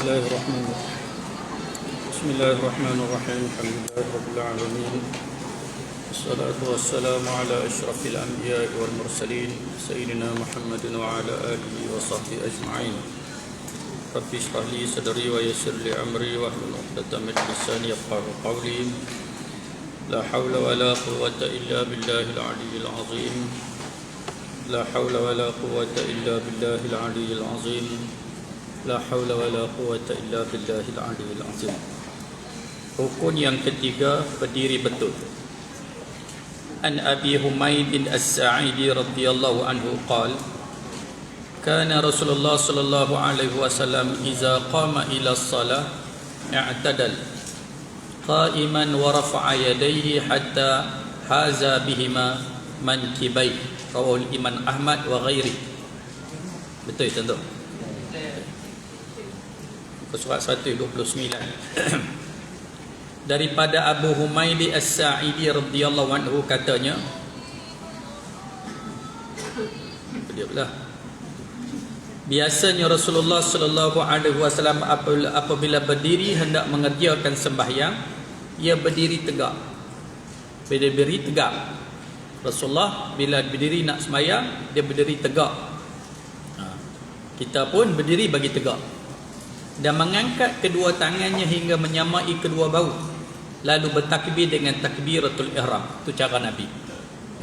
Bismillahirrahmanirrahim. Alhamdulillahirabbil alamin. Wassalatu wassalamu ala asyrafil anbiya'i wal mursalin sayyidina Muhammadin wa ala alihi wa sahbihi ajma'in. Rabbi shrah li sadri wa yassir li amri wahlul 'uqdatam min lisani yafqahu qawli. La haula wa la quwwata illa billahil 'aliyyil 'azim. La haula wa la quwwata illa billahil 'aliyyil 'azim. La haula wa la quwwata illa billahil 'aliyyil 'azim. Rukun yang ketiga, berdiri betul. An Abi Humaid As-Sa'idi radhiyallahu anhu qala kana Rasulullah sallallahu alaihi wasallam idza qama ila as-salah i'tadal qa'iman wa rafa'a yadayhi hatta haza bihima mankibai. Rawahu Imam Ahmad wa ghairi. Betul tuan-tuan? Surat 129. Daripada Abu Humaid As-Sa'idi radhiyallahu anhu katanya, biasanya Rasulullah sallallahu alaihi wasallam apabila berdiri hendak mengerjakan sembahyang, ia berdiri tegak. Berdiri tegak. Rasulullah bila berdiri nak sembahyang, dia berdiri tegak. Kita pun berdiri bagi tegak. Dan mengangkat kedua tangannya hingga menyamai kedua bahu, lalu bertakbir dengan takbiratul ihram. Itu cara Nabi.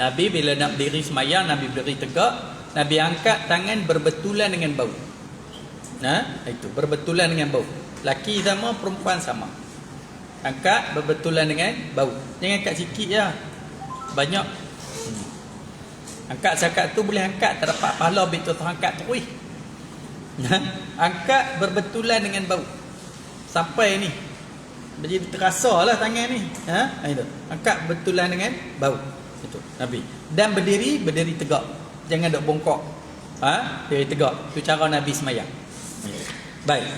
Nabi bila nak berdiri sembahyang, Nabi berdiri tegak, Nabi angkat tangan berbetulan dengan bahu. Itu berbetulan dengan bahu. Laki sama, perempuan sama. Angkat berbetulan dengan bahu. Jangan angkat sikit je. Banyak. Angkat zakat tu boleh angkat, tak dapat pahala betul angkat terus. Angkat berbetulan dengan bahu sampai ni, jadi terasa lah tangan ni. Itu angkat berbetulan dengan bahu. Itu Nabi. Dan berdiri tegak, jangan dok bongkok. Berdiri tegak. Itu cara Nabi sembahyang. Baik.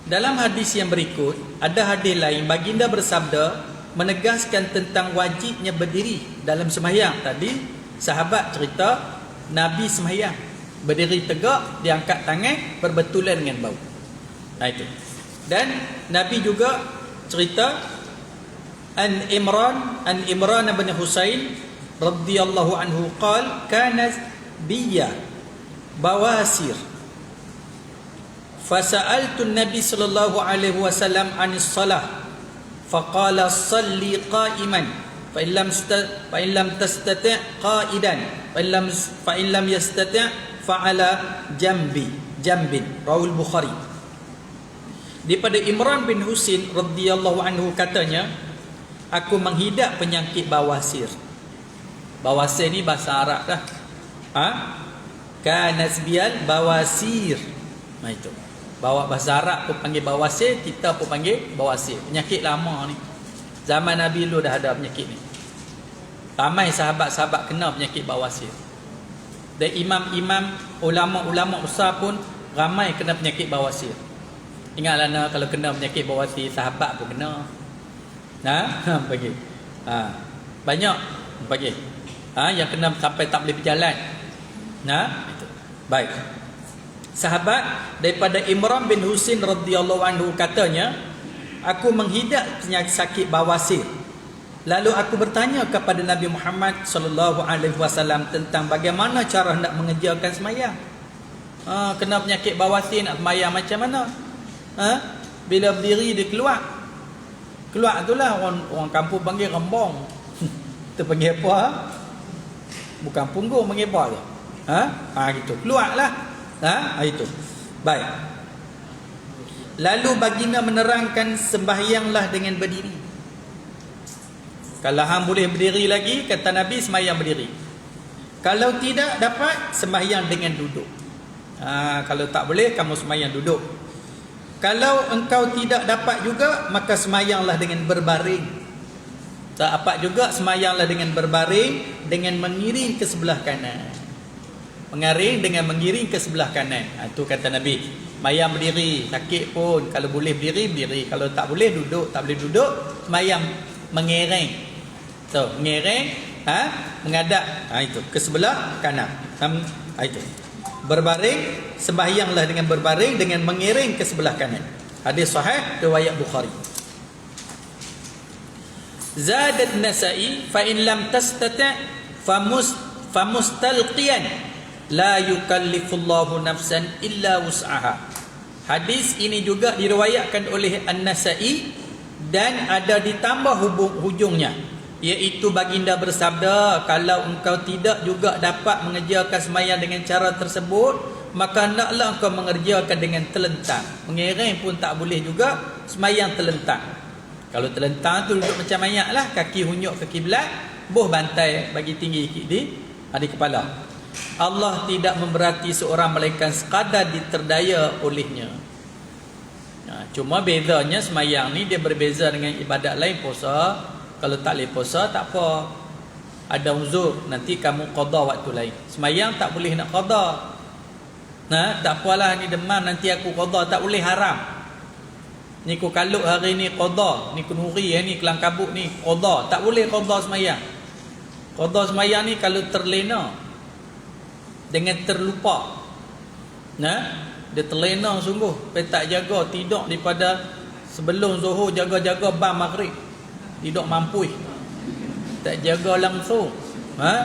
Dalam hadis yang berikut, ada hadis lain baginda bersabda menegaskan tentang wajibnya berdiri dalam sembahyang. Tadi sahabat cerita Nabi sembahyang berdiri tegak, dia angkat tangan berbetulan dengan bahu. Itu. Dan Nabi juga cerita an Imran bin Husain radhiyallahu anhu qala kana biya bawasir fasa'altu an-nabi sallallahu alaihi wasallam anis salah faqala salli qa'iman fa in lam tastati' qa'idan fa in lam yastati' fa'ala jambin. Rawul Bukhari. Daripada Imran bin Husain radhiyallahu anhu katanya, aku menghidap penyakit bawasir. Bawasir ni bahasa Arab dah. Kanasbial bawasir. Itu. Bahasa Arab pun panggil bawasir, kita pun panggil bawasir. Penyakit lama ni. Zaman Nabi dulu dah ada penyakit ni. Ramai sahabat-sahabat kena penyakit bawasir. Dan imam-imam, ulama-ulama besar pun ramai kena penyakit bawasir. Ingatlah kalau kena penyakit bawasir, sahabat pun kena. Bagi. Banyak bagi. Yang kena sampai tak boleh berjalan. Itu. Baik. Sahabat daripada Imran bin Husain radhiyallahu anhu katanya, aku menghidap penyakit sakit bawasir. Lalu aku bertanya kepada Nabi Muhammad sallallahu alaihi wasallam tentang bagaimana cara hendak mengerjakan sembahyang. Kena penyakit bawasir nak sembahyang macam mana? Bila berdiri dia keluar. Keluar itulah orang kampung panggil rembong. Kita panggil apa? Bukan punggung, panggil apa tu? Gitu. Keluarlah. Itu. Baik. Lalu baginda menerangkan sembahyanglah dengan berdiri. Kalau hang boleh berdiri lagi, kata Nabi, sembahyang berdiri. Kalau tidak dapat, sembahyang dengan duduk. Kalau tak boleh, kamu sembahyang duduk. Kalau engkau tidak dapat juga, maka sembahyanglah dengan berbaring. Tak dapat juga, sembahyanglah dengan berbaring, dengan mengiring ke sebelah kanan. Mengiring ke sebelah kanan. Itu kata Nabi. Sembahyang berdiri, sakit pun. Kalau boleh berdiri, berdiri. Kalau tak boleh duduk, sembahyang mengereng. Mengereng, menghadap itu ke sebelah kanan. Itu. berbaring, sembahyanglah dengan berbaring dengan mengiring ke sebelah kanan. Hadis sahih riwayat Bukhari. Zadat Nasa'i fa in lam tastati' famustalqiyan la yukallifullahu nafsan illa wus'aha. Hadis ini juga diriwayatkan oleh An-Nasa'i dan ada ditambah hujungnya, iaitu baginda bersabda, kalau engkau tidak juga dapat mengerjakan sembahyang dengan cara tersebut, maka naklah engkau mengerjakan dengan telentang. Mengiring pun tak boleh juga, sembahyang telentang. Kalau telentang tu duduk macam mayat lah, kaki hunyuk ke kiblat, boh bantai bagi tinggi di kepala. Allah tidak memberati seorang melainkan sekadar diterdaya olehnya. Cuma bezanya sembahyang ni dia berbeza dengan ibadat lain. Puasa, kalau tak boleh puasa tak apa, ada uzur, nanti kamu qada waktu lain. Sembahyang tak boleh nak qada. Tak apalah ni demam nanti aku qada, tak boleh, haram. Ni ku kaluk hari ni qada, ni kunuri ni kelang kabut ni qada, tak boleh qada sembahyang. Qada sembahyang ni kalau terlena dengan terlupa. Dia terlena sungguh, tak jaga, tidur daripada sebelum zuhur, jaga-jaga bam maghrib, tidak mampu, tak jaga langsung,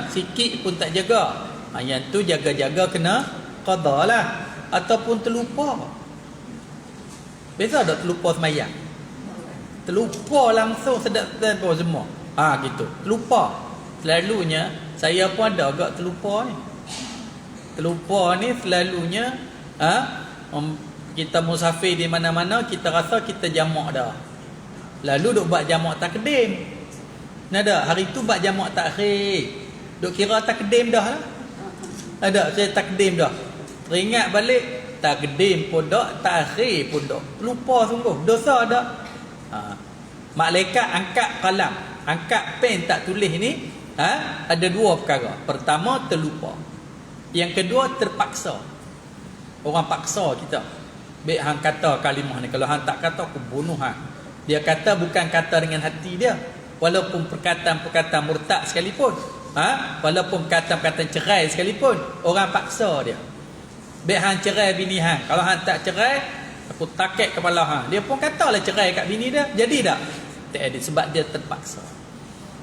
sikit pun tak jaga. Yang tu jaga-jaga kena qada lah. Ataupun terlupa. Beza tak terlupa sembahyang? Terlupa langsung sedap-sedap semua. Gitu. Terlupa. Selalunya saya pun ada agak terlupa ni. Terlupa ni selalunya kita musafir di mana-mana, kita rasa kita jamak dah. Lalu duk buat jamak takdim. Ada hari tu buat jamak takhir. Duk kira takdim dah lah. Ada saya takdim dah. Teringat balik, takdim pun dak, takhir pun dak. Lupa sungguh, dosa dak. Malaikat angkat kalam, angkat pen tak tulis ni, ada dua perkara. Pertama terlupa. Yang kedua terpaksa. Orang paksa kita. Baik hang kata kalimah ni, kalau hang tak kata aku bunuh hang. Dia kata bukan kata dengan hati dia, walaupun perkataan-perkataan murtad sekalipun, walaupun perkataan-perkataan cerai sekalipun, orang paksa dia. Baik hang cerai bini hang, kalau hang tak cerai, aku takek kepala hang. Dia pun katalah cerai kat bini dia, jadi tak? Tak ada, sebab dia terpaksa.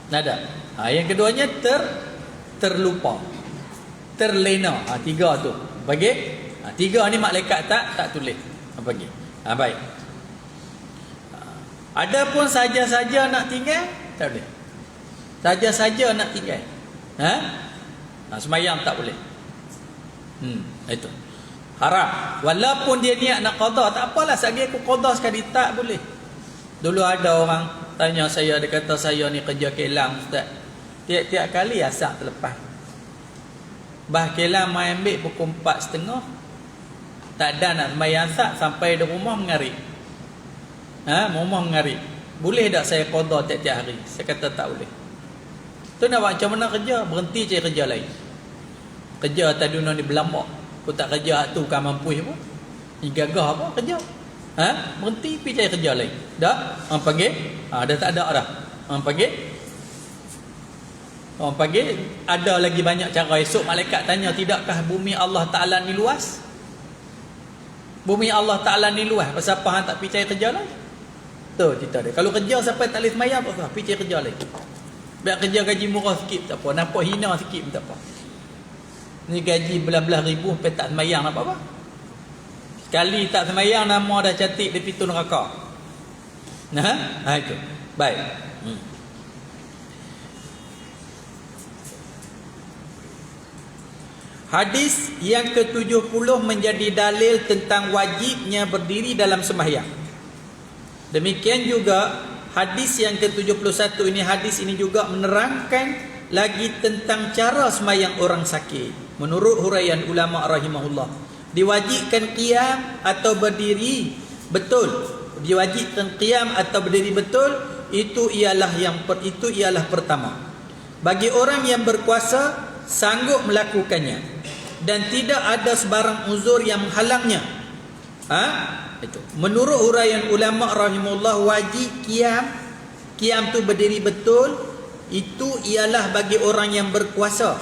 Nada. Yang keduanya terlupa, terlena. Tiga tu. Bagi tiga ni malaikat tak tulis. Bagi. Baik. Adapun saja-saja nak tinggal, tak boleh. Saja-saja nak tinggal. Sembahyang tak boleh. Itu. Haram. Walaupun dia niat nak qada, tak apalah, sagi aku qada sekali, tak boleh. Dulu ada orang tanya saya, dia kata saya ni kerja kelang ustaz. Tiap-tiap kali asak terlepas. Bah kelang mai ambil pukul 4.30. Tak ada nak sembahyang asak sampai di rumah mengarik. Rumah mengarik. Boleh tak saya qada tiap-tiap hari? Saya kata tak boleh. Tu nak buat macam mana kerja? Berhenti cari kerja lain. Kerja tadi ni berlambak. Aku tak kerja tu kan mampu apa? Ni gagah apa kerja? Berhenti pergi cari kerja lain. Dah? Orang panggil? Dah tak ada dah. Orang panggil ada lagi banyak cara. Esok malaikat tanya, tidakkah bumi Allah Ta'ala ni luas? Bumi Allah Ta'ala ni luas. Pasal apa hang tak pergi cari kerja lain? Tu cerita dia. Kalau kerja sampai tak boleh semayang, apa? Pergi cari kerja lain. Biar kerja gaji murah sikit tak apa. Nampak hina sikit pun tak apa. Ni gaji belah-belah ribu sampai tak semayang apa-apa. Sekali tak semayang, nama dah cantik di pintu neraka. Itu. Baik. Hadis yang ke-70 menjadi dalil tentang wajibnya berdiri dalam sembahyang. Demikian juga hadis yang ke-71 ini, hadis ini juga menerangkan lagi tentang cara sembahyang orang sakit. Menurut huraian ulama rahimahullah, diwajibkan qiyam atau berdiri betul. Diwajibkan qiyam atau berdiri betul, itu ialah pertama. Bagi orang yang berkuasa sanggup melakukannya dan tidak ada sebarang uzur yang menghalangnya. Itu. Menurut huraian ulama rahimahullah, wajib qiyam tu berdiri betul, itu ialah bagi orang yang berkuasa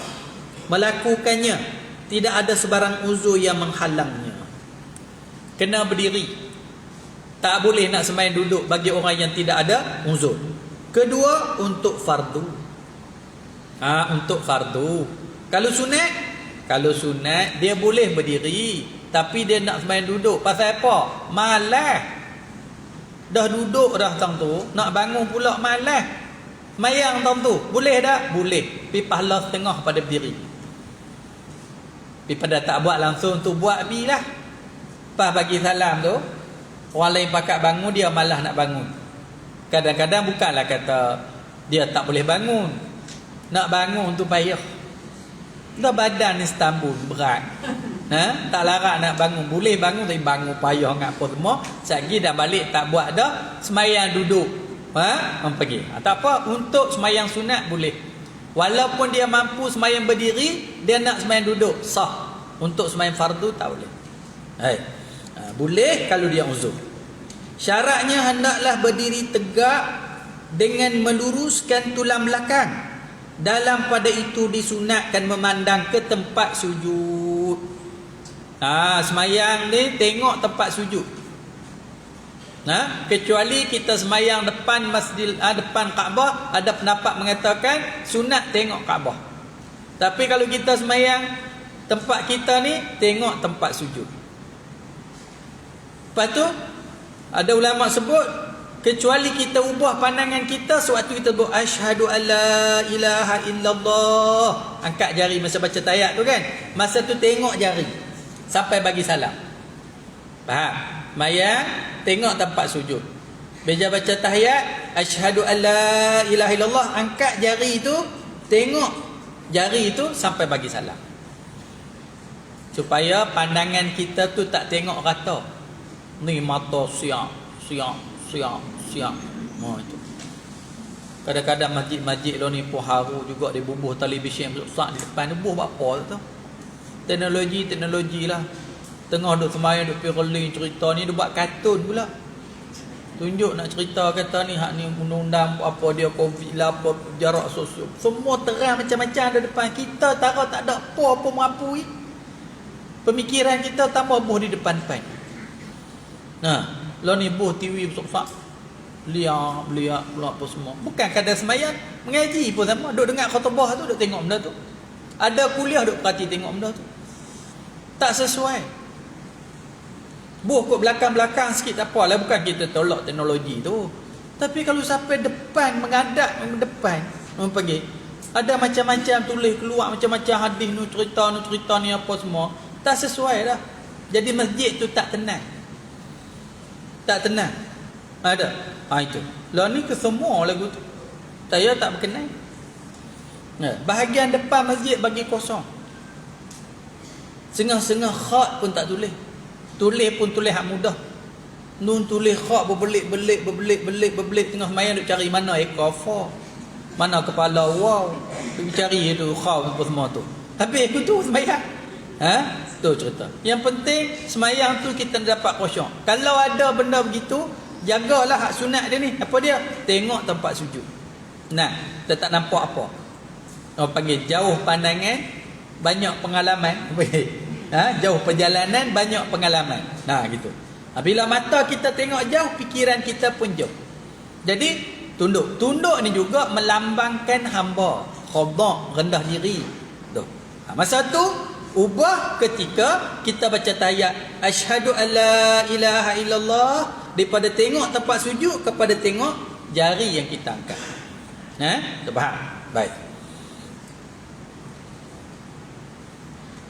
melakukannya tidak ada sebarang uzur yang menghalangnya. Kena berdiri. Tak boleh nak sembahyang duduk bagi orang yang tidak ada uzur. Kedua, untuk fardu. Untuk fardu. Kalau sunat dia boleh berdiri, tapi dia nak sembahyang duduk. Pasal apa? Malas. Dah duduk dah tang tu, nak bangun pula malas. Mayang tang tu, boleh tak? Boleh. Pi pahala setengah pada berdiri. Pi pada tak buat langsung tu buat bilah. Pas bagi salam tu, orang lain pakat bangun, dia malas nak bangun. Kadang-kadang bukanlah kata dia tak boleh bangun. Nak bangun tu payah. Dah badan ni stambul berat. Tak larat nak bangun. Boleh bangun tapi bangun payah ngap apa semua. Satgi dah balik tak buat dah, sembahyang duduk. Pergi. Tak apa, untuk sembahyang sunat boleh. Walaupun dia mampu sembahyang berdiri, dia nak sembahyang duduk, sah. Untuk sembahyang fardu tak boleh. Boleh kalau dia uzur. Syaratnya hendaklah berdiri tegak dengan meluruskan tulang belakang. Dalam pada itu disunatkan memandang ke tempat sujud. Semayang ni tengok tempat sujud. Kecuali kita semayang depan masjid, depan Kaabah, ada pendapat mengatakan sunat tengok Kaabah. Tapi kalau kita semayang tempat kita ni, tengok tempat sujud. Lepas tu ada ulama sebut, kecuali kita ubah pandangan kita sewaktu kita sebut asyhadu alla ilaha illallah, angkat jari masa baca tayat tu kan, masa tu tengok jari sampai bagi salam. Faham? Mayang tengok tempat sujud. Bila baca tahiyat asyhadu alla ilaha illallah, angkat jari tu, tengok jari tu sampai bagi salam. Supaya pandangan kita tu tak tengok rata. Ni mata siap. Itu. Kadang-kadang masjid-masjid lo ni pun haru juga, dia bubuh televisyen besar di depan. Bubuh apa tu? Teknologi lah. Tengah duk sembahyang duk pergi cerita ni, dia buat kartun pula. Tunjuk nak cerita kata ni hak ni undang-undang apa dia covid lah, apa jarak sosial. Semua terang macam-macam ada depan kita, tak ada apa merapu. Pemikiran kita tambah buh di depan-depan. Lo ni buh TV besar-besar. Lihat pula apa semua. Bukan kadang sembahyang, mengaji pun sama. Duk dengar khutbah tu, duk tengok benda tu. Ada kuliah duk perhati tengok benda tu. Tak sesuai. Buh kot belakang-belakang sikit tak apalah. Bukan kita tolak teknologi tu. Tapi kalau sampai depan, menghadap depan, pergi, ada macam-macam tulis keluar, macam-macam hadis ni cerita ni apa semua. Tak sesuai dah. Jadi masjid tu tak tenang. Ada. Itu. Lah ni ke semua lagu tu. Saya tak berkenan. Bahagian depan masjid bagi kosong. Sengah-sengah khat pun tak tulis. Tulis pun tulis hak mudah. Nun tulis khat berbelit tengah semayang duk cari mana ekor, mana kepala wow. Duk cari tu khat apa semua tu. Habis aku tu semayang. Tu cerita. Yang penting semayang tu kita dapat khusyuk. Kalau ada benda begitu, jagalah hak sunat dia ni. Apa dia? Tengok tempat sujud. Kita tak nampak apa. Orang panggil jauh pandangan, banyak pengalaman. Jauh perjalanan, banyak pengalaman. Gitu. Bila mata kita tengok jauh, fikiran kita pun jauh. Jadi tunduk. Tunduk ni juga melambangkan hamba. Khadha', rendah diri. Masa tu ubah ketika kita baca tahiyat asyhadu alla ilaha illallah, daripada tengok tempat sujud kepada tengok jari yang kita angkat. Faham? Baik.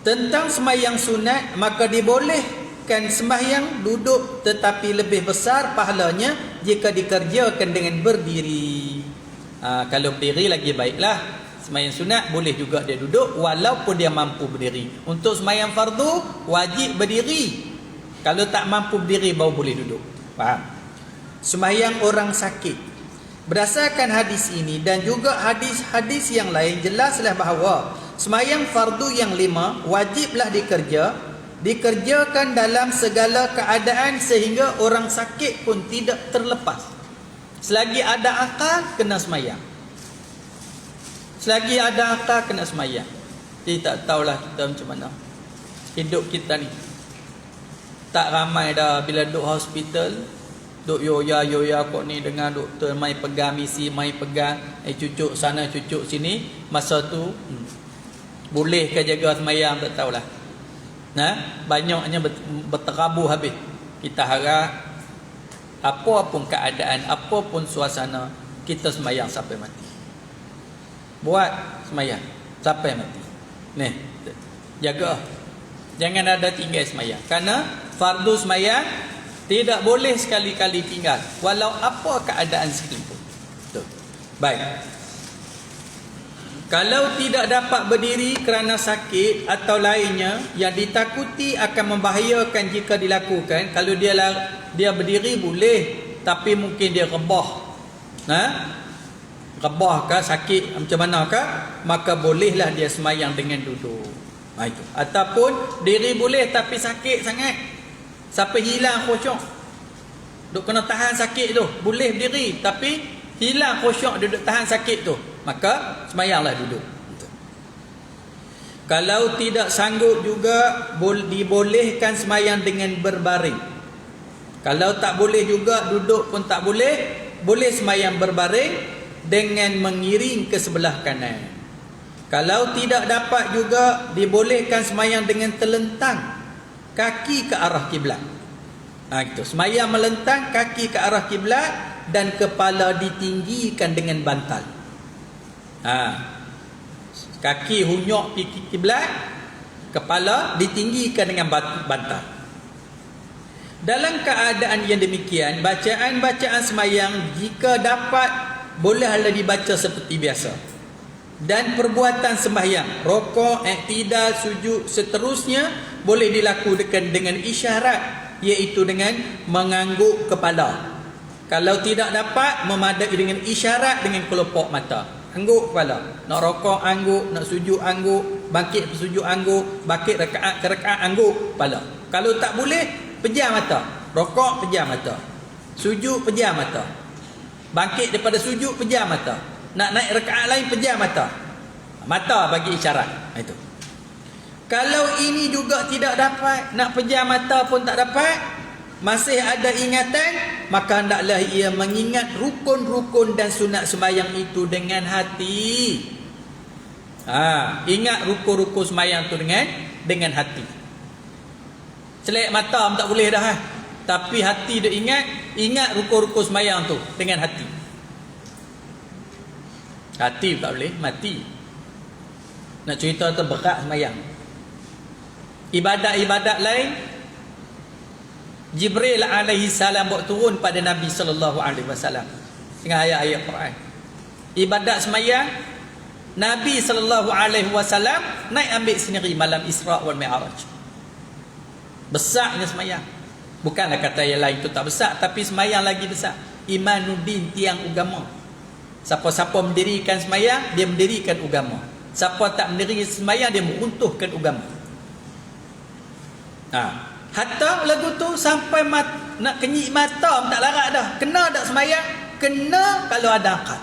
Tentang sembahyang sunat, maka dibolehkan sembahyang duduk, tetapi lebih besar pahalanya jika dikerjakan dengan berdiri. Kalau berdiri lagi baiklah. Sembahyang sunat boleh juga dia duduk walaupun dia mampu berdiri. Untuk sembahyang fardu wajib berdiri. Kalau tak mampu berdiri baru boleh duduk. Faham? Sembahyang orang sakit. Berdasarkan hadis ini dan juga hadis-hadis yang lain, jelaslah bahawa sembahyang fardu yang 5 wajiblah dikerjakan dalam segala keadaan sehingga orang sakit pun tidak terlepas. Selagi ada akal kena sembahyang. Selagi ada akal kena semayang. Jadi tak tahulah kita macam mana. hidup kita ni. Tak ramai dah bila duduk hospital, duk yoya kok ni dengan doktor mai pegang misi, mai pegang cucuk sana cucuk sini. Masa tu boleh ke jaga semayang tak tahulah. Banyaknya berterabur habis. Kita harap apa pun keadaan, apa pun suasana, kita semayang sampai mati. Buat semayang sampai mati. Nih, jaga. Jangan ada tinggal semayang. Karena fardu semayang tidak boleh sekali-kali tinggal walau apa keadaan sekalipun. Betul. Baik. Kalau tidak dapat berdiri kerana sakit atau lainnya yang ditakuti akan membahayakan jika dilakukan, kalau dia berdiri boleh, tapi mungkin dia rebah. Rebah ke sakit macam mana ke, maka bolehlah dia semayang dengan duduk. Itu. Ataupun diri boleh tapi sakit sangat sampai hilang khusyuk. Duk kena tahan sakit tu, boleh berdiri tapi hilang khusyuk duduk tahan sakit tu, maka semayanglah duduk. Kalau tidak sanggup juga dibolehkan semayang dengan berbaring. Kalau tak boleh juga duduk pun tak boleh, boleh semayang berbaring dengan mengiring ke sebelah kanan. Kalau tidak dapat juga dibolehkan semayang dengan terlentang kaki ke arah kiblat. Gitu. Semayang melentang kaki ke arah kiblat dan kepala ditinggikan dengan bantal. Kaki hunyuk pergi kiblat, kepala ditinggikan dengan bantal. Dalam keadaan yang demikian, bacaan-bacaan semayang jika dapat bolehlah dibaca seperti biasa. Dan perbuatan sembahyang, rokok, iktidal, sujud seterusnya boleh dilakukan dengan isyarat, iaitu dengan mengangguk kepala. Kalau tidak dapat, memadai dengan isyarat dengan kelopak mata. Angguk kepala. Nak rokok angguk, nak sujud angguk, bangkit sujud angguk, bangkit rakaat ke rakaat angguk kepala. Kalau tak boleh, pejam mata. Rokok pejam mata. Sujud pejam mata. Bangkit daripada sujud pejam mata. Nak naik rakaat lain pejam mata. Mata bagi isyarat. Itu. Kalau ini juga tidak dapat, nak pejam mata pun tak dapat, masih ada ingatan, maka hendaklah ia mengingat rukun-rukun dan sunat sembahyang itu dengan hati. Ingat rukun-rukun sembahyang itu dengan hati. Selek mata tak boleh dah. Tapi hati dia ingat rukun-rukun sembahyang tu dengan hati. Hati tak boleh, mati. Nak cerita tu berat sembahyang. Ibadat-ibadat lain, Jibril alaihi salam buat turun pada Nabi sallallahu alaihi wasallam dengan ayat-ayat Quran. Ibadat sembahyang, Nabi sallallahu alaihi wasallam naik ambil sendiri malam Isra wal Mi'raj. Besarnya sembahyang. Bukanlah kata yang lain tu tak besar, tapi sembahyang lagi besar. Imanuddin, tiang agama. Siapa-siapa mendirikan sembahyang, dia mendirikan agama. Siapa tak mendirikan sembahyang, dia meruntuhkan agama. Hatta lagu tu sampai nak kenyik mata tak larat dah. Kena tak sembahyang? Kena kalau ada akal.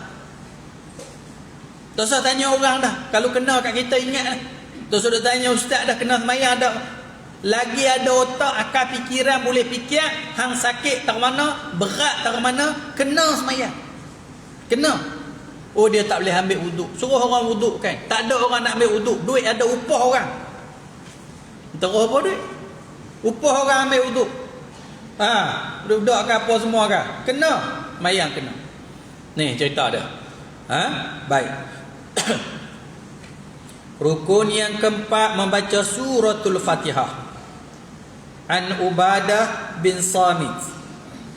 Tak usah tanya orang dah. Kalau kena kat kita ingat lah. Tak usah tanya ustaz dah kena sembahyang dah. Lagi ada otak, akal, fikiran boleh fikir, hang sakit tak mana, berat tak mana, kena sembahyang. Kena. Oh dia tak boleh ambil wuduk. Suruh orang wuduk kan. Tak ada orang nak ambil wuduk. Duit ada upah orang. Terus apa duit? Upah orang ambil wuduk. Budak ke apa semua ke? Kena. Mayang kena. Ni cerita dia. Baik. Rukun yang keempat, membaca suratul Fatihah. An Ubadah bin Samit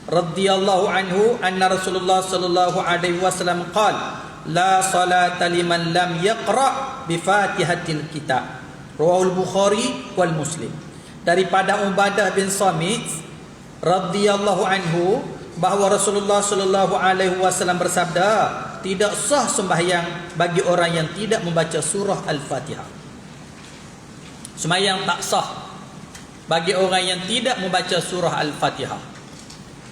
radhiyallahu anhu anna Rasulullah sallallahu alaihi wasallam qala la salata liman lam yaqra bi Fatihatil kitab. Rawahul Bukhari wal Muslim. Daripada Ubadah bin Samit radhiyallahu anhu bahawa Rasulullah sallallahu alaihi wasallam bersabda, tidak sah sembahyang bagi orang yang tidak membaca surah Al-Fatihah. Sembahyang tak sah bagi orang yang tidak membaca surah Al-Fatihah.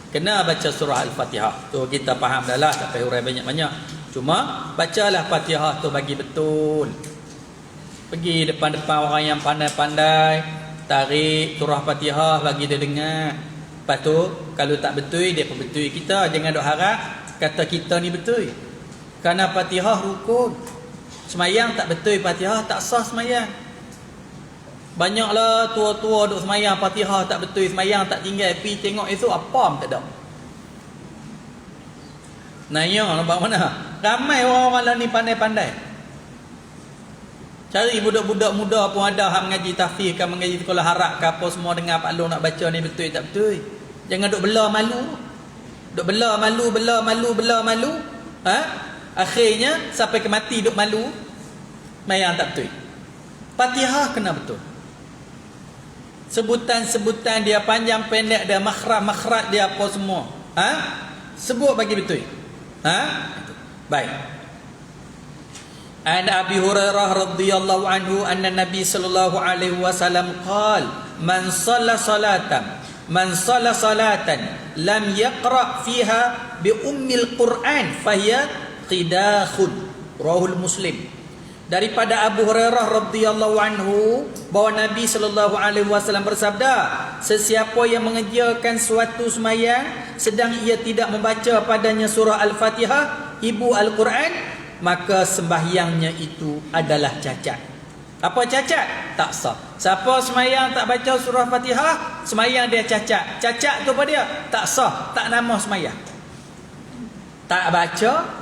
Kena baca surah Al-Fatihah. Tu kita faham dah lah, tak payah urai banyak-banyak. Cuma bacalah Fatihah tu bagi betul. Pergi depan-depan orang yang pandai-pandai, tarik surah Fatihah bagi dia dengar. Lepas tu kalau tak betul dia pun betul kita. Jangan dok harap kata kita ni betul. Kerana Fatihah rukun. Semayang tak betul Fatihah tak sah semayang. Banyaklah tua-tua duk semayang Fatihah tak betul, semayang tak tinggal, pi tengok esok apa pun tak ada. Nanya nampak mana? Ramai orang-orang lah ni pandai-pandai. Cari budak-budak muda pun ada hak mengaji tahfiz, kan mengaji sekolah harap ke apa semua dengar Pak Long nak baca ni betul tak betul. Jangan duk bela malu. Duk bela malu. Ha? Akhirnya sampai ke mati duk malu. Semayang tak betul. Fatihah kena betul. Sebutan-sebutan dia panjang pendek dia, makhraj dia apa semua. Ha? Sebut bagi betul. Ha? Baik. An Abi Hurairah radhiyallahu anhu anna Nabi sallallahu alaihi wasallam qala man shalla salatan lam yaqra fiha bi ummil Quran fahiya qidakhun. Rawahul Muslim. Daripada Abu Hurairah radhiyallahu anhu bahawa Nabi sallallahu alaihi wasallam bersabda, sesiapa yang mengerjakan suatu sembahyang sedang ia tidak membaca padanya surah Al-Fatihah, ibu Al-Quran, maka sembahyangnya itu adalah cacat. Apa cacat? Tak sah. Siapa sembahyang tak baca surah Fatihah, sembahyang dia cacat. Cacat tu apa dia? Tak sah, tak nama sembahyang. Tak baca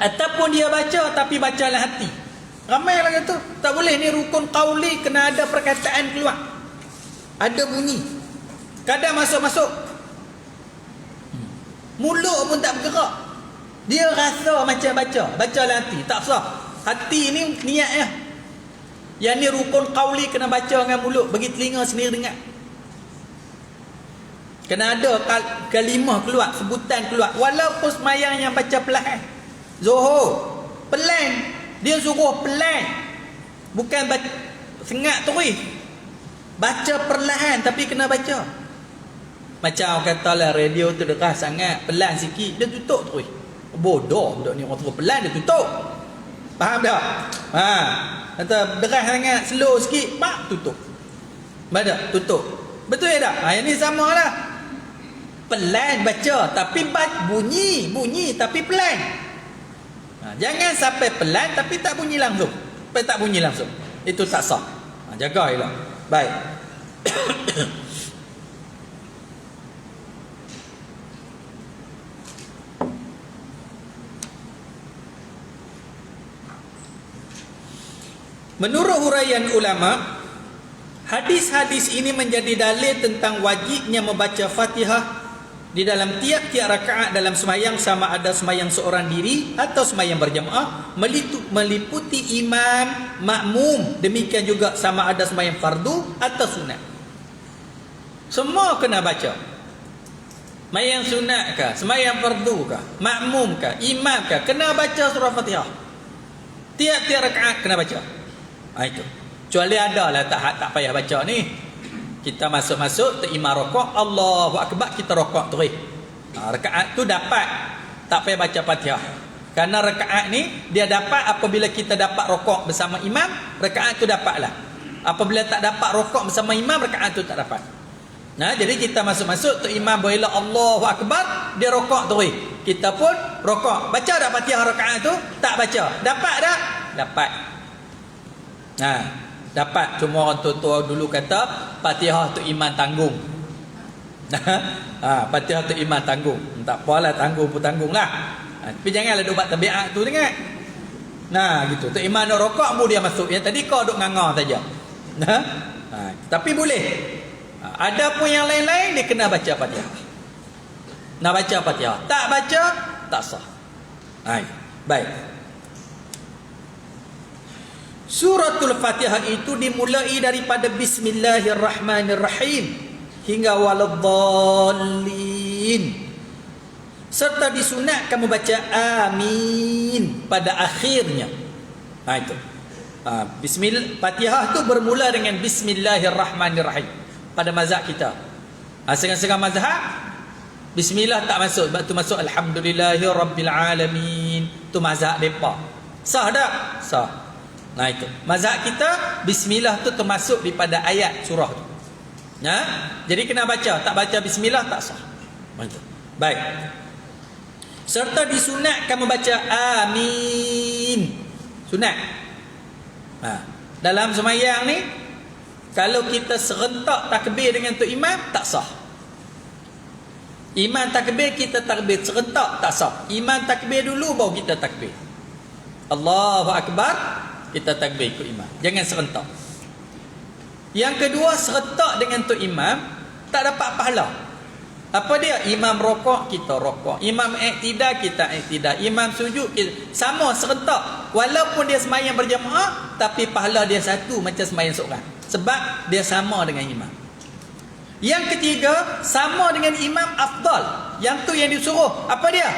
ataupun dia baca tapi baca dalam hati. Ramai lah kata tak boleh, ni rukun qauli, kena ada perkataan keluar, ada bunyi. Kadang masuk-masuk mulut pun tak bergerak, dia rasa macam baca dalam hati. Tak sah. Hati ni niatnya. Yang ni rukun qauli, kena baca dengan mulut, bagi telinga sendiri dengar. Kena ada kalimah keluar, sebutan keluar. Walaupun semayang yang baca perlahan, Zuhur pelan, dia suruh pelan, bukan sengat terus. Baca perlahan tapi kena baca. Macam orang kata lah, radio tu deras sangat, pelan sikit dia tutup terus. Bodoh budak ni, orang suruh pelan dia tutup. Faham tak? Ha, kata deras sangat, slow sikit, pak tutup. Baca tutup. Betul tak? Ha, yang ni samalah. Pelan baca tapi bunyi tapi pelan. Jangan sampai pelan tapi tak bunyi langsung. Sampai tak bunyi langsung, itu tak sah. Jaga elok. Baik. Menurut huraian ulama, hadis-hadis ini menjadi dalil tentang wajibnya membaca Fatihah di dalam tiap-tiap rakaat dalam sembahyang, sama ada sembahyang seorang diri atau sembahyang berjamaah, meliputi imam, makmum. Demikian juga sama ada sembahyang fardu atau sunat. Semua kena baca. Sembahyang sunat kah, sembahyang fardu kah, makmum kah, imam kah, kena baca surah Fatihah. Tiap-tiap rakaat kena baca. Itu. Kecuali ada lah tak payah baca ni. Kita masuk-masuk tu imam rokok, Allahu Akbar, kita rokok terus. Rakaat tu dapat, tak payah baca Fatihah. Karena rakaat ni dia dapat apabila kita dapat rokok bersama imam, rakaat tu dapatlah. Apabila tak dapat rokok bersama imam, rakaat tu tak dapat. Nah, jadi kita masuk-masuk tu imam bila Allahu Akbar, dia rokok terus. Kita pun rokok. Baca tak Fatihah rakaat tu? Tak baca. Dapat tak? Dapat. Nah, dapat. Cuma orang tua-tua dulu kata Fatihah tu iman tanggung. Fatihah tu iman tanggung. Tak apalah, tanggung pun tanggung lah. Tapi janganlah duk buat tabiat tu dengar. Nah gitu. Tu iman nak rokok pun dia masuk. Yang tadi kau duk nganga saja. Tapi boleh. Ada pun yang lain-lain dia kena baca Fatihah. Nak baca Fatihah, tak baca tak sah. Baik. Suratul Fatihah itu dimulai daripada Bismillahirrahmanirrahim hingga waladdallin. Serta disunatkan membaca amin pada akhirnya. Itu. Fatihah itu bermula dengan Bismillahirrahmanirrahim pada mazhab kita. Setengah-setengah mazhab Bismillah tak masuk, sebab tu masuk Alhamdulillahirabbil alamin. Tu mazhab depa. Sah tak? Sah. Nah itu. Mazhab kita bismillah tu termasuk daripada ayat surah tu. Ya? Jadi kena baca, tak baca bismillah tak sah. Begitu. Baik. Serta disunatkan membaca amin. Sunat. Dalam sembahyang ni kalau kita serentak takbir dengan tu imam tak sah. Imam takbir kita takbir serentak tak sah. Imam takbir dulu baru kita takbir. Allahu akbar, kita takbir ikut imam. Jangan serentak. Yang kedua, serentak dengan tu imam tak dapat pahala. Apa dia? Imam rokok, kita rokok. Imam iktidal, kita iktidal. Imam sujud, kita sama serentak. Walaupun dia sembahyang berjamaah, tapi pahala dia satu macam sembahyang seorang. Sebab dia sama dengan imam. Yang ketiga, sama dengan imam afdal. Yang tu yang disuruh. Apa dia?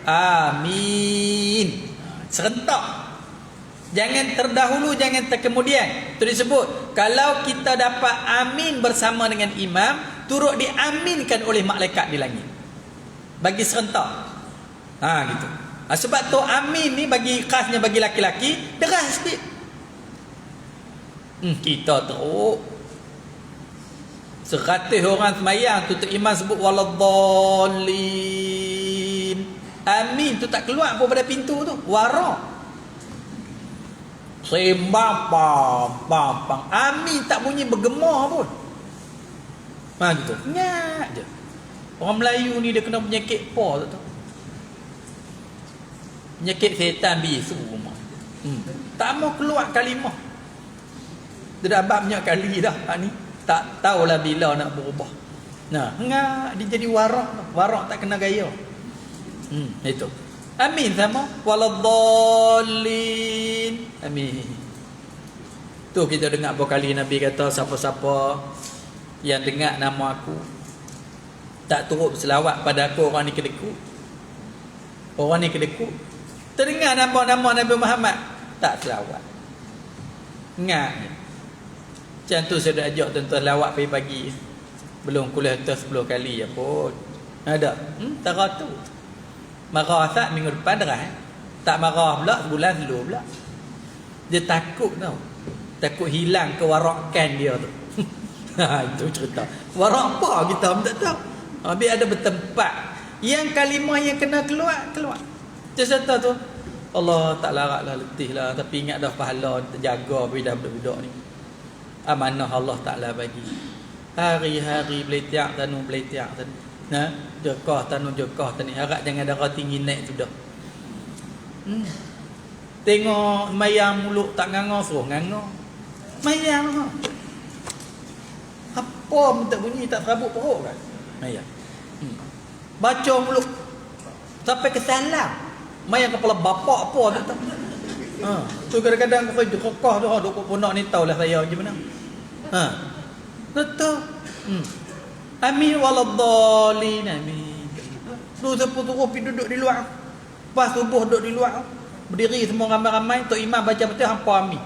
Amin. Serentak. Jangan terdahulu, jangan terkemudian. Itu disebut, kalau kita dapat amin bersama dengan imam, turut diaminkan oleh malaikat di langit. Bagi serentak. Gitu. Sebab tu amin ni bagi khasnya bagi laki-laki, deras sikit. Kita teruk. 100 orang sembahyang, tutup imam sebut waladhdallin. Amin tu tak keluar pun pada pintu tu. Warak. Sembang pam. Amin tak bunyi bergema pun. Gitu. Ingat je. Orang Melayu ni dia kena penyakit apa tak tahu. Penyakit setan bisu rumah. Tak mau keluar kalimah. Dia dah abang banyak kali dah ni. Tak tahulah bila nak berubah. Enggak, dia jadi warak. Warak tak kena gaya. Itu. Amin sama. Waladhdallin. Amin. Tu kita dengar berkali Nabi kata, siapa-siapa yang dengar nama aku tak turut berselawat pada aku, orang ni kedekut. Orang ni kedekut. Terdengar nama-nama Nabi Muhammad, tak selawat. Ingat. Macam tu saya dah ajak tuan-tuan lawak pagi-pagi. Belum kuliah atas 10 kali pun. Ada. Tara tu. Marah tak minggu depan derah. Tak marah pula sebulan dulu pula. Dia takut tau. Takut hilang kewarakan dia tu. Itu cerita. Warak apa kita pun tak tahu. Habis ada bertempat. Yang kalimah yang kena keluar, keluar. Cerita tu. Allah tak laratlah, letih lah. Tapi ingat dah pahala terjaga budak-budak ni. Amanah Allah Ta'ala bagi. Hari-hari belitiak tanu belitiak tanu. Jekah tanu jekah tani. Harap jangan darah tinggi naik sudah. Tengok mayang mulut tak nganga, suruh nganga. Mayang apa minta bunyi tak serabut perut kan? Mayang. Baca mulut sampai ke salam. Mayang kepala bapak apa tak tahu. Tu kadang-kadang kau jekah tu duk punak ni tahulah saya macam mana. Betul. Amin waladhdallin. Amin. Tu seputu pergi duduk di luar. Pas subuh duduk di luar. Berdiri semua ramai-ramai, tok imam baca betul hampa amin.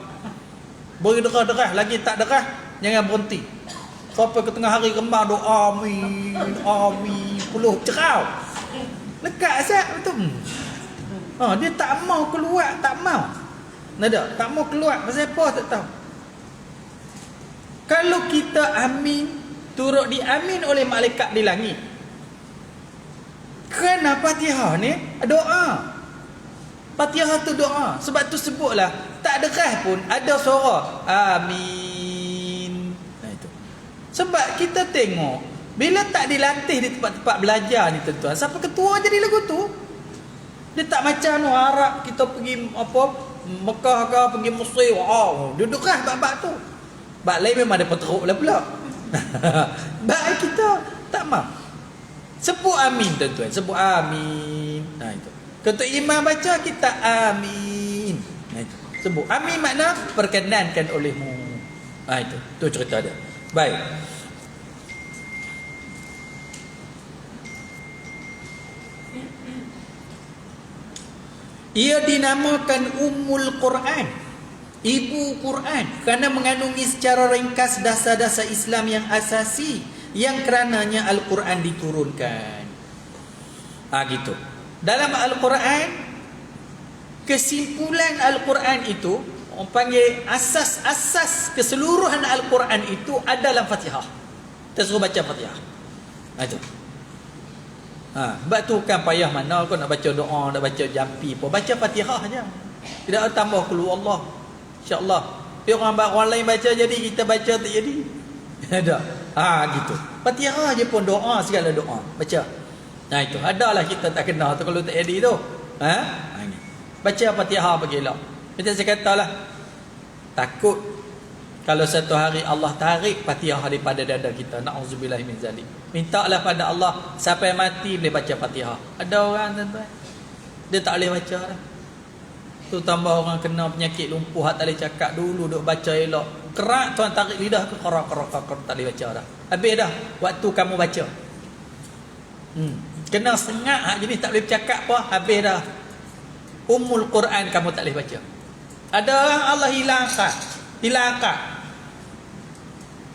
Beri derah-derah, lagi tak derah, jangan berhenti. Sampai ke tengah hari remang doa amin, amin, puluh cerau. Lekat asal betul. Dia tak mau keluar, tak mau. Nada, tak mau keluar pasal apa tak tahu. Kalau kita amin, turut diamin oleh malaikat di langit. Kerana Fatihah ni doa. Fatihah tu doa. Sebab tu sebutlah, tak deras pun ada suara amin. Itu. Sebab kita tengok, bila tak dilatih di tempat-tempat belajar ni tuan-tuan, siapa ketua jadi lagu tu? Dia tak macam nu Arab kita pergi apa Mekah ke pergi Mesir. Dia deras bab-bab tu. Bab lain memang ada peteruk lah pula. Bab kita tak mau. Sebut amin tuan-tuan, sebut amin. Itu. Ketua imam baca kita amin. Itu. Sebut amin makna perkenankan olehmu. Itu. Tu cerita dia. Baik. Ia dinamakan Ummul Quran, Ibu Quran, kerana mengandungi secara ringkas dasar-dasar Islam yang asasi yang kerananya Al-Quran diturunkan. Gitu. Dalam Al-Quran, kesimpulan Al-Quran itu Orang panggil asas keseluruhan Al-Quran itu ada dalam Fatihah. Kita suruh baca Fatihah. Itu. Sebab tu kan payah mana kau nak baca doa, nak baca jampi pun. Baca Fatihah aja. Tidak tambah keluar Allah. InsyaAllah. Tapi orang lain baca jadi, kita baca tak jadi. Ada. Gitu. Fatihah je pun doa, segala doa. Baca. Itu. Adalah kita tak kena tu kalau tak jadi tu. Baca Fatihah bagilah. Macam saya katalah, takut kalau satu hari Allah tarik Fatihah daripada dada kita. Na'udzubillah min zalik. Mintalah pada Allah sampai mati boleh baca Fatihah. Ada orang tuan-tuan, dia tak boleh baca dah. Tu tambah orang kena penyakit lumpuh, tak boleh cakap dulu, duk baca elok. Kerak tuan tarik lidah ke kerak tak boleh baca dah. Habis dah waktu kamu baca. Kena sengak jenis tak boleh bercakap apa, habis dah. Ummul Quran kamu tak boleh baca. Ada orang Allah hilangkan.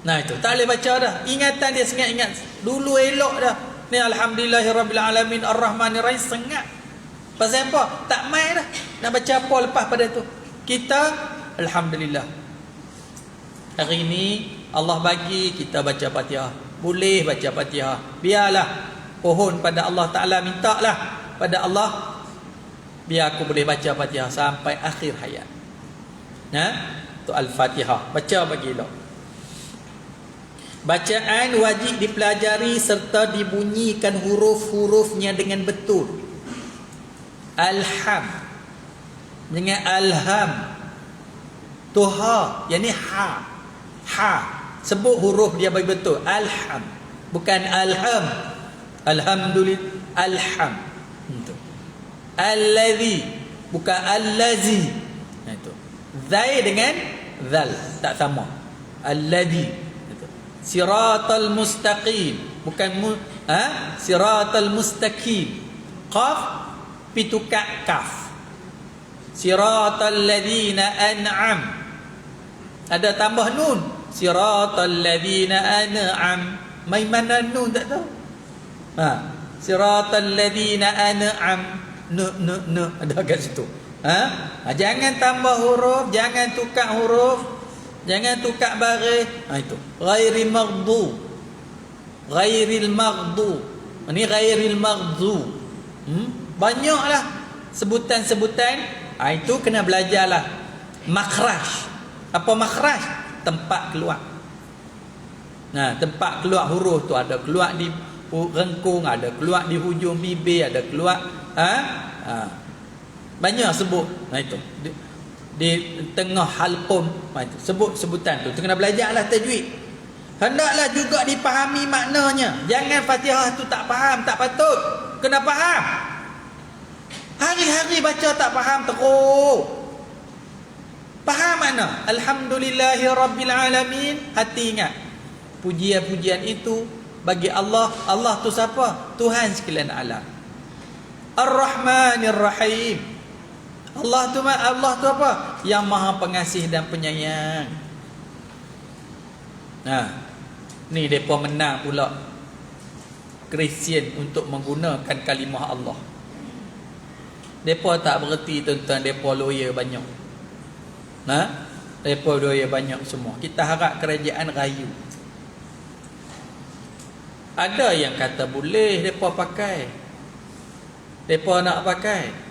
Nah itu tak boleh baca dah. Ingatan dia sengat ingat dulu elok dah. Ni alhamdulillahirabbil alamin arrahmanir rahim sengat. Pasal apa? Tak mai dah. Nak baca apa lepas pada tu? Kita alhamdulillah. Hari ini Allah bagi kita baca Fatihah. Boleh baca Fatihah. Biarlah pohon pada Allah Taala, mintalah pada Allah biar aku boleh baca Fatihah sampai akhir hayat. Tu Al-Fatihah. Baca bagilah. Bacaan wajib dipelajari serta dibunyikan huruf-hurufnya dengan betul. Alham dengan alham. Tuha, yakni ha. Sebut huruf dia bagi betul. Alham, bukan alham. Alhamdulillah, alham. Allazi, bukan allazi. Itu. Zai dengan zal tak sama. Allazi. Siratal mustaqim, bukan siratal mustaqim. Qaf pituka kaf. Siratal ladzina an'am. Ada tambah nun. Siratal ladzina an'am. Mai mana nun tak tahu. Siratal ladzina an'am. Ada kat situ. Jangan tambah huruf, jangan tukar huruf, jangan tukar baris. Itu. Ghairil maghdub. Ghairil maghdub. Ini ghairil maghdub. Banyaklah sebutan-sebutan. Itu kena belajarlah. Makhraj. Apa makhraj? Tempat keluar. Tempat keluar huruf tu ada keluar di rengkung, ada keluar di hujung bibir, ada keluar banyak sebut. Itu di tengah halqum, itu sebut sebutan tu. Kena belajarlah tajwid. Hendaklah juga dipahami maknanya. Jangan Fatihah tu tak faham, tak patut. Kena faham. Hari-hari baca tak faham teruk. Faham makna? Alhamdulillahirabbil alamin. Hati ingat. Pujian-pujian itu bagi Allah. Allah tu siapa? Tuhan sekalian alam. Ar-Rahmanir Rahim. Allah tu apa? Yang Maha Pengasih dan Penyayang. Ni depa menang pula Kristian untuk menggunakan kalimah Allah. Depa tak bererti tuan-tuan, depa lawyer banyak. Depa lawyer banyak semua. Kita harap kerajaan rayu. Ada yang kata boleh depa pakai. Depa nak pakai.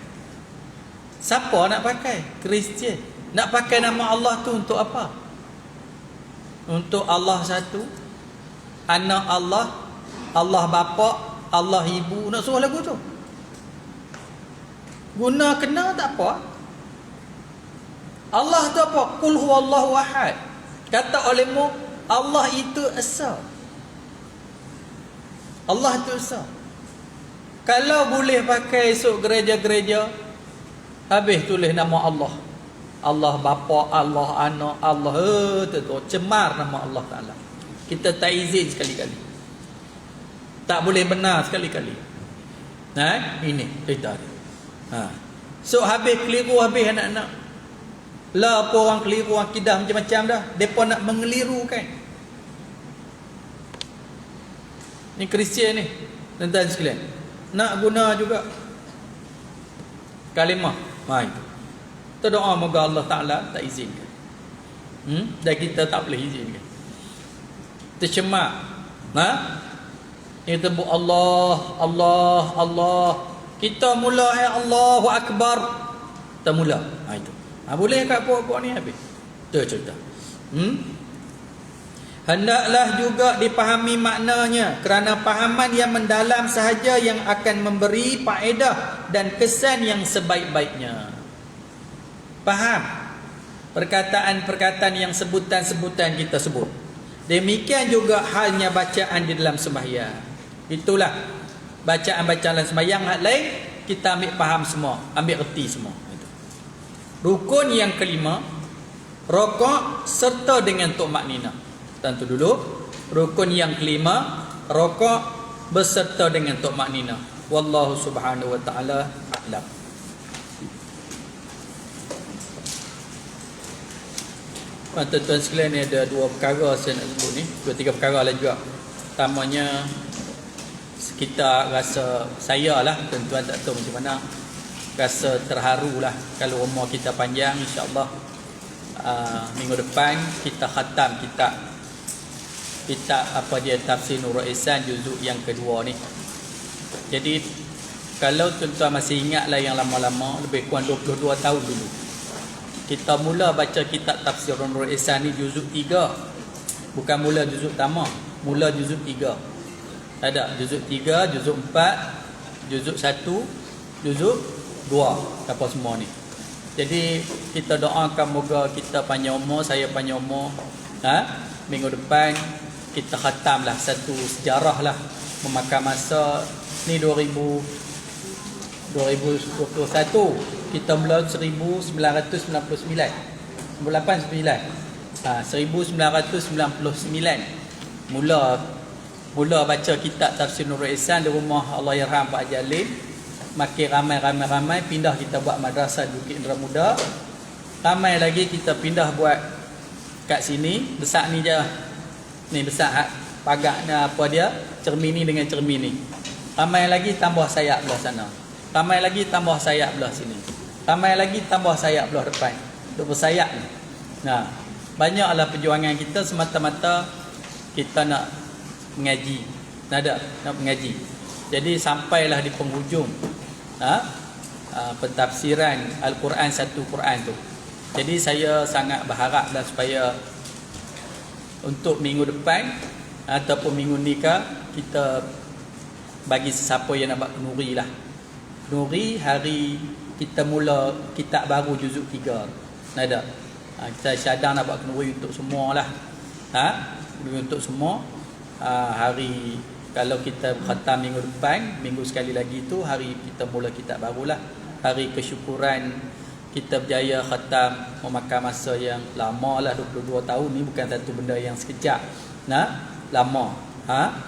Siapa nak pakai? Kristian. Nak pakai nama Allah tu untuk apa? Untuk Allah satu, anak Allah, Allah bapa, Allah ibu. Nak suruh lagu tu? Guna kena tak apa. Allah tu apa? Qul huwallahu ahad. Kata olehmu, Allah itu esa. Allah itu esa. Kalau boleh pakai esok gereja-gereja, habis tulis nama Allah. Allah bapa, Allah anak, Allah cemar nama Allah Ta'ala. Kita tak izin sekali-kali. Tak boleh benar sekali-kali. Ini cerita dia. So habis keliru habis anak-anak. Lah apa orang keliru, orang kidah macam-macam dah. Mereka nak mengelirukan. Ni Kristian ni, tuan-tuan sekalian. Nak guna juga kalimah. Itu. Kita doa moga Allah Ta'ala tak izinkan. Dan kita tak boleh izinkan. Tercemak. Kita buat Allah. Kita mula Allahu Akbar. Kita mula. Itu. Boleh kat puak-puak ni habis. Itu cerita. Hendaklah juga dipahami maknanya, kerana pahaman yang mendalam sahaja yang akan memberi faedah dan kesan yang sebaik-baiknya. Faham perkataan-perkataan yang sebutan-sebutan kita sebut. Demikian juga halnya bacaan di dalam sembahyang. Itulah bacaan-bacaan dalam sembahyang hak lain kita ambil faham semua, ambil reti semua. Rukun yang kelima, rokok serta dengan tumak nina. Tentu dulu, rukun yang kelima, rokok beserta dengan tumak nina. Wallahu subhanahu wa ta'ala a'lam. Tuan-tuan sekalian, ni ada dua perkara saya nak sebut ni, tiga perkara lah juga. Pertamanya, kita rasa, saya lah, tuan-tuan tak tahu macam mana, rasa terharu lah kalau umur kita panjang, insyaAllah minggu depan kita khatam kitab apa dia, Tafsir Nurul Ihsan juzuk yang kedua ni. Jadi kalau tuan-tuan masih ingat lah yang lama-lama, lebih kurang 22 tahun dulu kita mula baca kitab Tafsir Nurul Ihsan ni juzuk 3. Bukan mula juzuk pertama, mula juzuk 3. Ada juzuk 3, juzuk 4, juzuk 1, juzuk 2, apa semua ni. Jadi kita doakan moga kita panjang umur, saya panjang umur, minggu depan kita khatam lah satu sejarah lah, memakan masa ni 2021, kita mula 1999, 1999, 1999 mula baca kitab Tafsir Nurul Ihsan di rumah Allahyarham Pak Jalil. Makin ramai pindah kita buat madrasah Bukit Indra Muda. Ramai lagi kita pindah buat kat sini, besar ni je. Ni besar pagar ni apa dia? Cermin ni dengan cermin ni. Ramai lagi tambah sayap belah sana. Ramai lagi tambah sayap belah sini. Ramai lagi tambah sayap belah depan. Duk bersayap ni. Nah, banyaklah perjuangan kita semata-mata kita nak mengaji. Nak mengaji. Jadi sampailah di penghujung pentafsiran Al-Quran satu Quran tu. Jadi saya sangat berharap dan supaya untuk minggu depan ataupun minggu ni kita bagi sesiapa yang nak buat kenuri lah. Kenuri hari kita mula kitab baru juzuk 3. Ada. Kita syadang nak buat kenuri untuk semua lah. Untuk semua. Hari kalau kita khatam minggu depan, minggu sekali lagi tu hari kita mula kitab barulah. Hari kesyukuran kita berjaya khatam, memakan masa yang lama lah, 22 tahun ni bukan satu benda yang sekejap. Lama.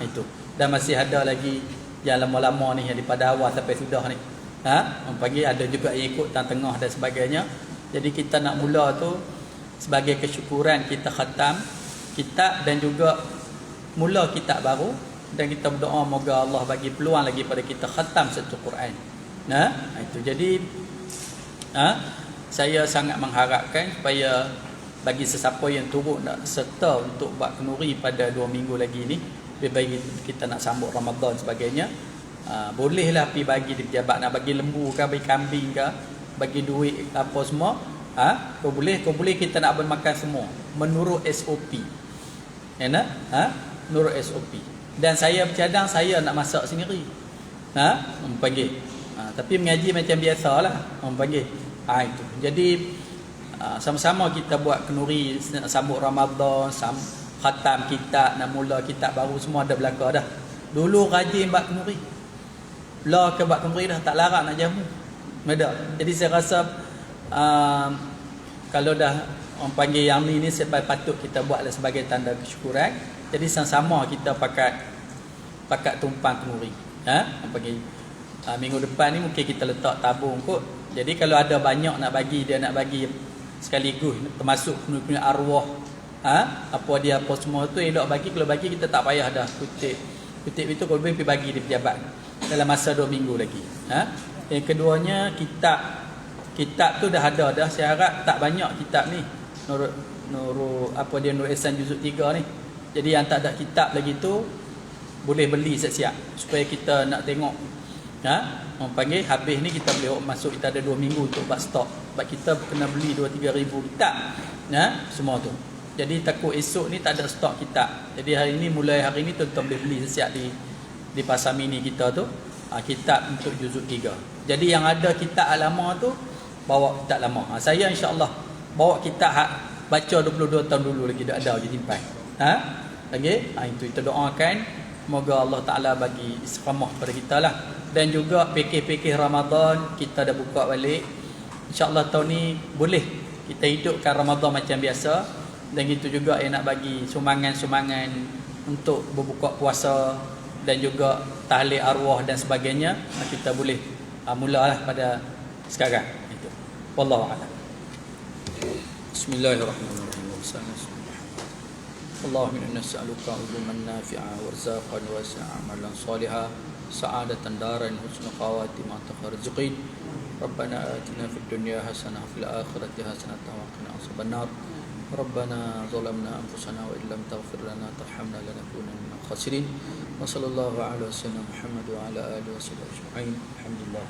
Itu. Dan masih ada lagi yang lama-lama ni yang daripada awal sampai sudah ni. Orang panggil ada juga yang ikut tengah dan sebagainya. Jadi kita nak mula tu sebagai kesyukuran kita khatam kitab dan juga mula kitab baru. Dan kita berdoa moga Allah bagi peluang lagi pada kita khatam satu Quran. Itu. Jadi saya sangat mengharapkan supaya bagi sesiapa yang turut nak serta untuk buat kenuri pada 2 minggu lagi ni, lebih baik kita nak sambut Ramadan sebagainya, bolehlah pergi bagi di pejabat, nak bagi lembu ke, bagi kambing ke, bagi duit apa semua, kau boleh kita nak bermakan semua menurut SOP. Menurut SOP. Dan saya bercadang saya nak masak sendiri. Orang panggil. Tapi mengaji macam biasalah. Orang panggil. Itu. Jadi sama-sama kita buat kenuri, nak sambut Ramadan, khatam kitab, nak mula kitab baru, semua ada belaka dah. Dulu rajin buat kenuri. Lah ke buat kenuri dah tak larang nak jamu. Jadi saya rasa kalau dah orang panggil yang ni patut kita buatlah sebagai tanda kesyukuran. Jadi sama-sama kita pakat tumpang kenuri. Orang panggil minggu depan ni mungkin kita letak tabung kot. Jadi kalau ada banyak nak bagi, dia nak bagi sekaligus, termasuk punya arwah, apa dia apa semua tu elok bagi. Kalau bagi kita tak payah dah kutip itu, kalau boleh pergi bagi di pejabat dalam masa 2 minggu lagi. Yang keduanya kitab tu dah ada dah. Saya harap tak banyak kitab ni. Nur apa dia, Nur Ihsan juzuk 3 ni. Jadi yang tak ada kitab lagi tu boleh beli siap-siap supaya kita nak tengok. Orang panggil habis ni kita boleh masuk, kita ada 2 minggu untuk buat stok. Sebab kita kena beli 2-3 ribu kitab. Semua tu. Jadi takut esok ni tak ada stok kitab. Jadi hari ni, mulai hari ni tuan-tuan boleh beli siap di pasar mini kita tu. Kitab untuk juzuk 3. Jadi yang ada kitab lama tu bawa kitab lama. Saya insya-Allah bawa kitab baca 22 tahun dulu lagi ada lagi simpan. Lagi itu kita doakan semoga Allah Taala bagi istiqamah pada kita lah. Dan juga fikir-fikir Ramadan kita dah buka balik. InsyaAllah tahun ni boleh kita hidupkan Ramadan macam biasa. Dan itu juga yang nak bagi sumbangan-sumbangan untuk berbuka puasa dan juga tahlil arwah dan sebagainya. Kita boleh mulalah pada sekarang. Itu. Wallahu a'lam. Bismillahirrahmanirrahim. Allahumma inna nas'aluka ilman nafi'a warzaqan wasi'a amalan salihah sa'adatan daran husnul khawatimah tafarzuqin. Rabbana atina fid dunya hasanah fil akhirati hasanah wa qina adzabannar. Rabbana zalamna anfusana wa illam taghfir lana tarhamna lanakunanna minal khasirin. Wa sallallahu ala sayyidina Muhammad wa ala alihi wa sahbihi ajma'in. Alhamdulillah.